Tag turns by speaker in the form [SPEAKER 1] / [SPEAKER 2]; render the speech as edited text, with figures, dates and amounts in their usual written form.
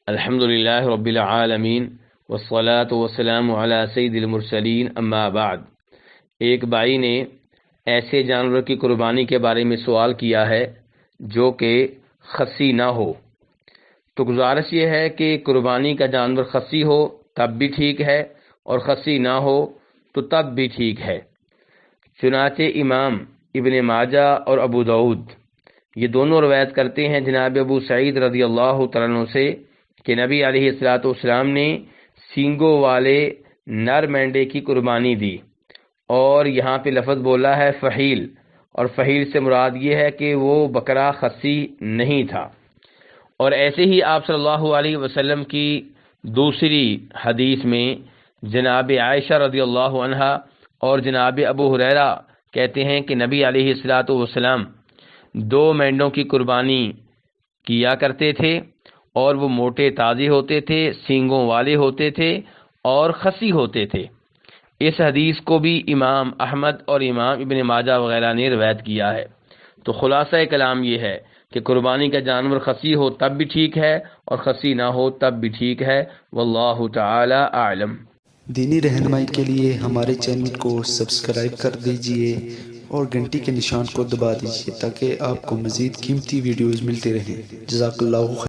[SPEAKER 1] الحمدللہ رب العالمین والصلاة والسلام علی سید المرسلین اما بعد۔ ایک بھائی نے ایسے جانور کی قربانی کے بارے میں سوال کیا ہے جو کہ خصی نہ ہو، تو گزارش یہ ہے کہ قربانی کا جانور خصی ہو تب بھی ٹھیک ہے اور خصی نہ ہو تو تب بھی ٹھیک ہے۔ چنانچہ امام ابن ماجہ اور ابو داؤد یہ دونوں روایت کرتے ہیں جناب ابو سعید رضی اللہ تعالیٰ عنہ سے کہ نبی علیہ السلام نے سینگوں والے نر مینڈے کی قربانی دی، اور یہاں پہ لفظ بولا ہے فحیل، اور فحیل سے مراد یہ ہے کہ وہ بکرا خصی نہیں تھا۔ اور ایسے ہی آپ صلی اللہ علیہ وسلم کی دوسری حدیث میں جناب عائشہ رضی اللہ عنہا اور جناب ابو ہریرہ کہتے ہیں کہ نبی علیہ السلام 2 مینڈوں کی قربانی کیا کرتے تھے، اور وہ موٹے تازی ہوتے تھے، سینگوں والے ہوتے تھے اور خصی ہوتے تھے۔ اس حدیث کو بھی امام احمد اور امام ابن ماجہ وغیرہ نے روایت کیا ہے۔ تو خلاصہ کلام یہ ہے کہ قربانی کا جانور خصی ہو تب بھی ٹھیک ہے اور خصی نہ ہو تب بھی ٹھیک ہے، واللہ تعالی اعلم۔
[SPEAKER 2] دینی رہنمائی کے لیے ہمارے چینل کو سبسکرائب کر دیجئے اور گھنٹی کے نشان کو دبا دیجئے تاکہ آپ کو مزید قیمتی ویڈیوز ملتے رہیں۔ جزاک اللہ خیر۔